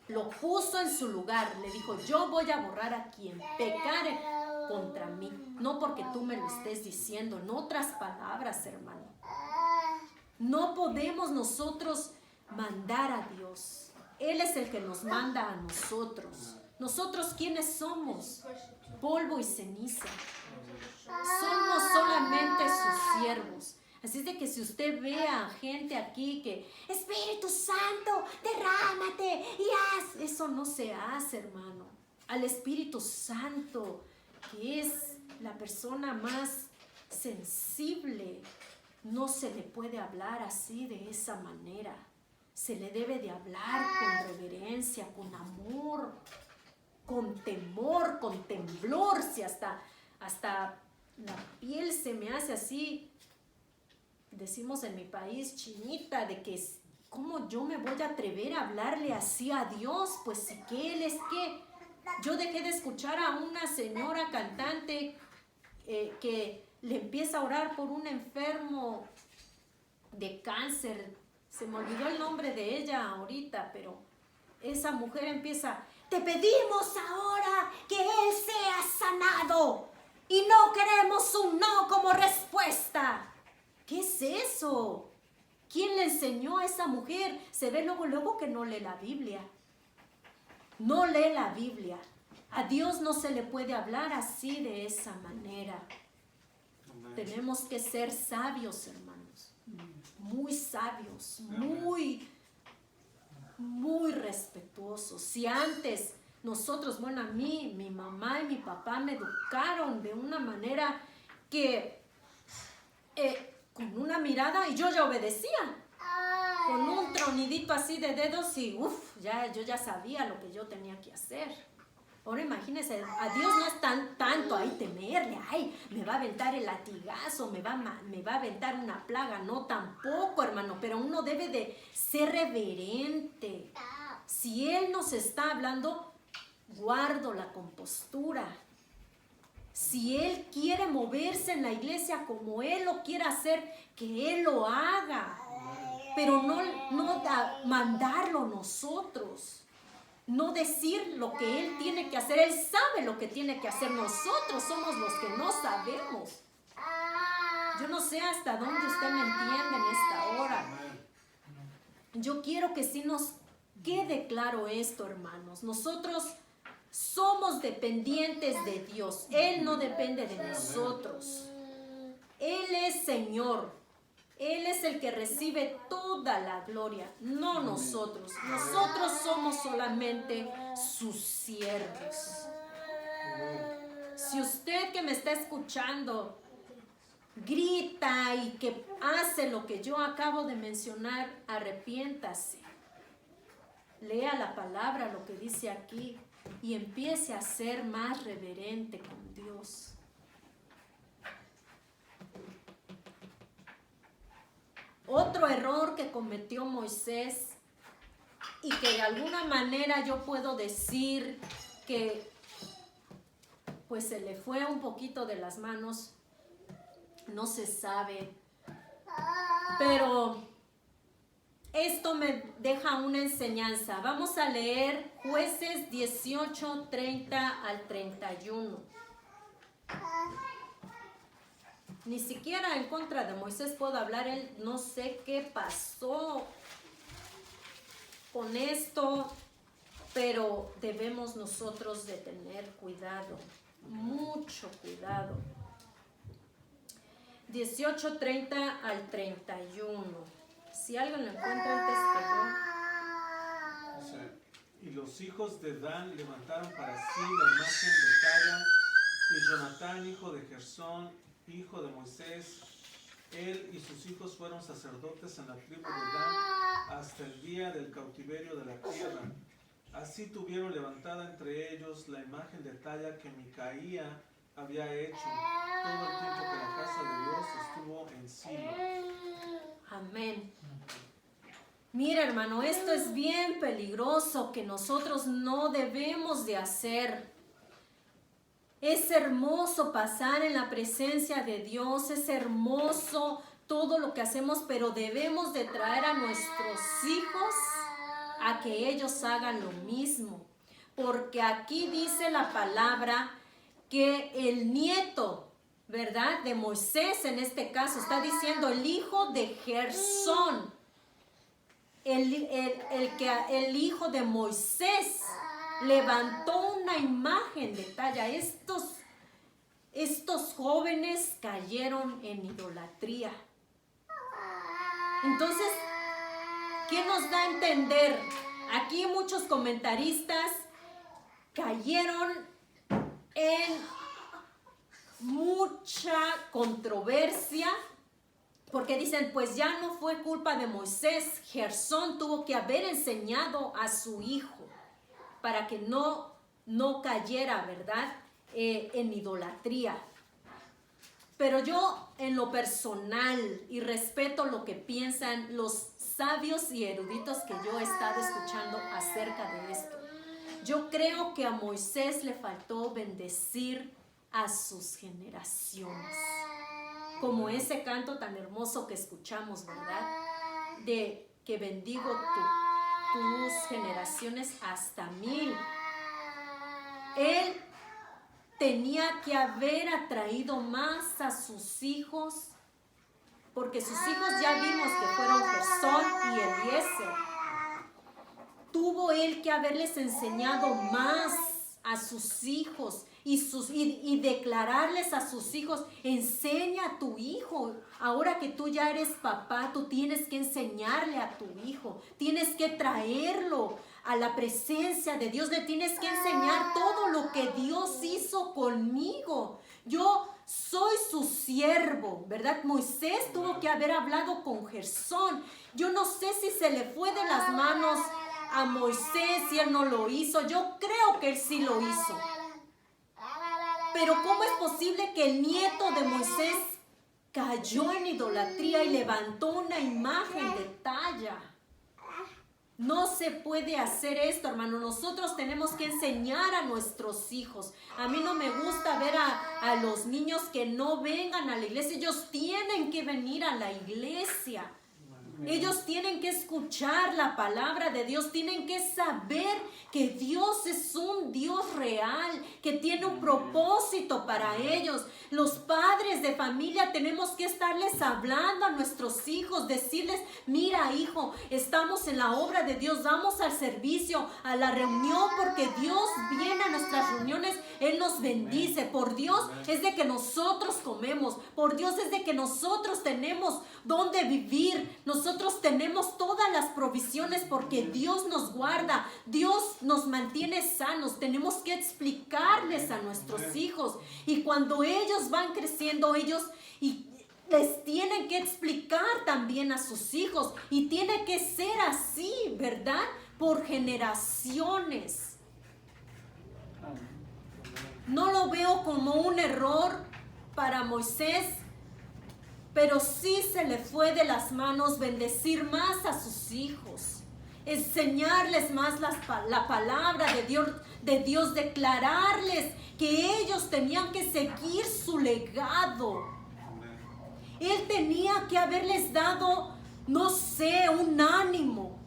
lo puso en su lugar. Le dijo: yo voy a borrar a quien pecare contra mí. No porque tú me lo estés diciendo, en otras palabras, hermano. No podemos nosotros mandar a Dios. Él es el que nos manda a nosotros. ¿Nosotros quiénes somos? Polvo y ceniza. Somos solamente sus siervos. Así es de que si usted ve a gente aquí que Espíritu Santo, derrámate y haz, eso no se hace, hermano. Al Espíritu Santo, que es la persona más sensible, no se le puede hablar así, de esa manera. Se le debe de hablar con reverencia, con amor, con temor, con temblor. Si hasta la piel se me hace así, decimos en mi país, chinita, de que ¿cómo yo me voy a atrever a hablarle así a Dios? Pues sí, que Él es que yo dejé de escuchar a una señora cantante que le empieza a orar por un enfermo de cáncer. Se me olvidó el nombre de ella ahorita, pero esa mujer empieza: te pedimos ahora que él sea sanado y no queremos un no como respuesta. ¿Qué es eso? ¿Quién le enseñó a esa mujer? Se ve luego que no lee la Biblia. no lee la Biblia. A Dios no se le puede hablar así, de esa manera. Amén. Tenemos que ser sabios, hermanos. Muy sabios, Amén. muy respetuosos. Si antes nosotros, bueno, a mí, mi mamá y mi papá me educaron de una manera que con una mirada y yo ya obedecía. Con un tronidito así de dedos y yo ya sabía lo que yo tenía que hacer. Ahora imagínense, a Dios no es tanto ahí temerle, me va a aventar el latigazo, me va a aventar una plaga. No, tampoco, hermano, pero uno debe de ser reverente. Si Él nos está hablando, guardo la compostura. Si Él quiere moverse en la iglesia como Él lo quiere hacer, que Él lo haga. Pero no mandarlo nosotros. No decir lo que Él tiene que hacer. Él sabe lo que tiene que hacer. Nosotros somos los que no sabemos. Yo no sé hasta dónde usted me entiende en esta hora. Yo quiero que sí nos quede claro esto, hermanos. Nosotros somos dependientes de Dios. Él no depende de nosotros. Él es Señor. Él es el que recibe toda la gloria, no nosotros. Nosotros somos solamente sus siervos. Si usted que me está escuchando grita y que hace lo que yo acabo de mencionar, arrepiéntase. Lea la palabra, lo que dice aquí, y empiece a ser más reverente con Dios. Otro error que cometió Moisés y que de alguna manera yo puedo decir que pues se le fue un poquito de las manos, no se sabe, pero esto me deja una enseñanza. Vamos a leer Jueces 18, 30 al 31. Ni siquiera en contra de Moisés puedo hablar. Él no sé qué pasó con esto, pero debemos nosotros de tener cuidado, mucho cuidado. 18, 30 al 31. Si alguien lo encuentra antes que yo. Y los hijos de Dan levantaron para sí la imagen de talla, y Jonatán, hijo de Gersón, hijo de Moisés, él y sus hijos fueron sacerdotes en la tribu de Dan hasta el día del cautiverio de la tierra. Así tuvieron levantada entre ellos la imagen de talla que Micaía había hecho todo el tiempo que la casa de Dios estuvo en Silo. Amén. Mira, hermano, esto es bien peligroso que nosotros no debemos de hacer. Es hermoso pasar en la presencia de Dios, es hermoso todo lo que hacemos, pero debemos de traer a nuestros hijos a que ellos hagan lo mismo. Porque aquí dice la palabra que el nieto, ¿verdad?, de Moisés en este caso, está diciendo el hijo de Gersón, el hijo de Moisés levantó una imagen de talla. Estos jóvenes cayeron en idolatría. Entonces, ¿qué nos da a entender? Aquí muchos comentaristas cayeron en mucha controversia, porque dicen, pues ya no fue culpa de Moisés. Gersón tuvo que haber enseñado a su hijo para que no cayera, ¿verdad?, en idolatría. Pero yo, en lo personal, y respeto lo que piensan los sabios y eruditos que yo he estado escuchando acerca de esto, yo creo que a Moisés le faltó bendecir a sus generaciones, como ese canto tan hermoso que escuchamos, ¿verdad?, de que bendigo tus generaciones hasta 1000. Él tenía que haber atraído más a sus hijos, porque sus hijos ya vimos que fueron Gersón y Eliezer. tuvo él que haberles enseñado más a sus hijos y declararles a sus hijos, enseña a tu hijo. Ahora que tú ya eres papá, tú tienes que enseñarle a tu hijo, tienes que traerlo a la presencia de Dios, le tienes que enseñar todo lo que Dios hizo conmigo. Yo soy su siervo, ¿verdad? Moisés tuvo que haber hablado con Gersón. Yo no sé si se le fue de las manos a Moisés si él no lo hizo. Yo creo que él sí lo hizo. Pero ¿cómo es posible que el nieto de Moisés cayó en idolatría y levantó una imagen de talla? No se puede hacer esto, hermano. Nosotros tenemos que enseñar a nuestros hijos. A mí no me gusta ver a los niños que no vengan a la iglesia. Ellos tienen que venir a la iglesia. Ellos tienen que escuchar la palabra de Dios, tienen que saber que Dios es un Dios real, que tiene un propósito para ellos. Los padres de familia tenemos que estarles hablando a nuestros hijos, decirles, mira hijo, estamos en la obra de Dios, vamos al servicio, a la reunión, porque Dios viene a nuestras reuniones, Él nos bendice. Por Dios es de que nosotros comemos, por Dios es de que nosotros tenemos donde vivir, nosotros tenemos todas las provisiones porque Dios nos guarda, Dios nos mantiene sanos. Tenemos que explicarles a nuestros hijos, y cuando ellos van creciendo, ellos les tienen que explicar también a sus hijos, y tiene que ser así, ¿verdad? Por generaciones. No lo veo como un error para Moisés, pero sí se le fue de las manos bendecir más a sus hijos, enseñarles más la palabra de Dios, declararles que ellos tenían que seguir su legado. Él tenía que haberles dado, no sé, un ánimo,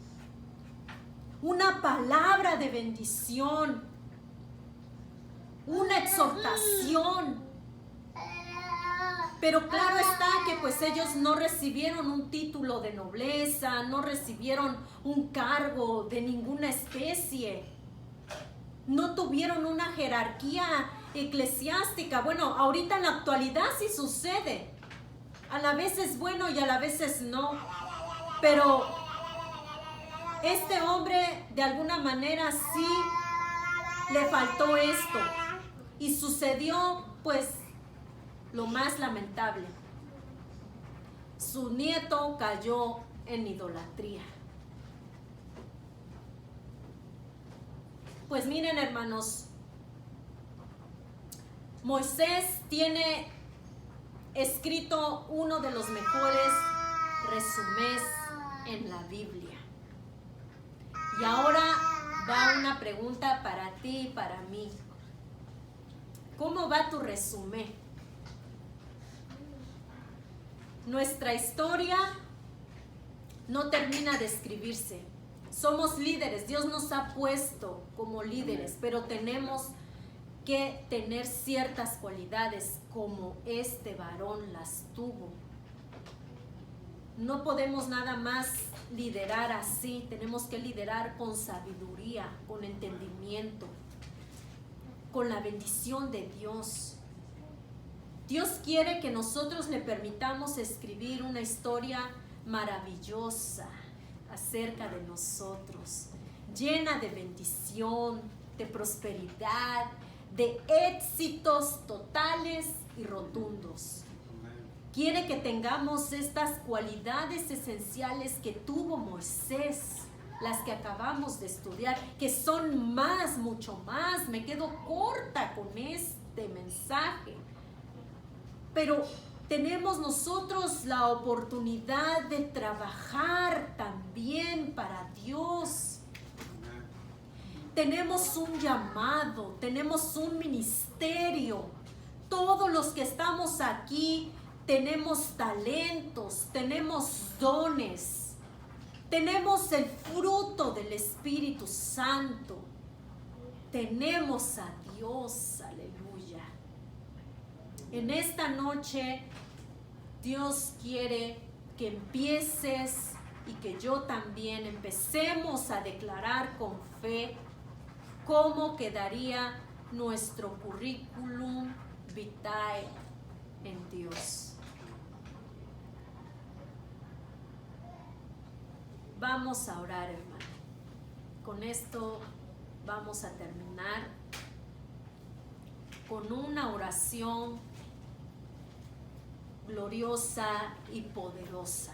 una palabra de bendición, una exhortación. Pero claro está que pues ellos no recibieron un título de nobleza, no recibieron un cargo de ninguna especie, no tuvieron una jerarquía eclesiástica. Bueno, ahorita en la actualidad sí sucede, a la vez es bueno y a la vez es no, pero este hombre de alguna manera sí le faltó esto, y sucedió pues lo más lamentable. Su nieto cayó en idolatría. Pues miren, hermanos, Moisés tiene escrito uno de los mejores resúmenes en la Biblia. Y ahora va una pregunta para ti y para mí. ¿Cómo va tu resumen? Nuestra historia no termina de escribirse. Somos líderes, Dios nos ha puesto como líderes, pero tenemos que tener ciertas cualidades como este varón las tuvo. No podemos nada más liderar así, tenemos que liderar con sabiduría, con entendimiento, con la bendición de Dios. Dios quiere que nosotros le permitamos escribir una historia maravillosa acerca de nosotros, llena de bendición, de prosperidad, de éxitos totales y rotundos. Quiere que tengamos estas cualidades esenciales que tuvo Moisés, las que acabamos de estudiar, que son más, mucho más. Me quedo corta con este mensaje. Pero tenemos nosotros la oportunidad de trabajar también para Dios. Tenemos un llamado, tenemos un ministerio. Todos los que estamos aquí tenemos talentos, tenemos dones, tenemos el fruto del Espíritu Santo. Tenemos a Dios, aleluya. En esta noche, Dios quiere que empieces y que yo también empecemos a declarar con fe cómo quedaría nuestro currículum vitae en Dios. Vamos a orar, hermano. Con esto vamos a terminar con una oración gloriosa y poderosa.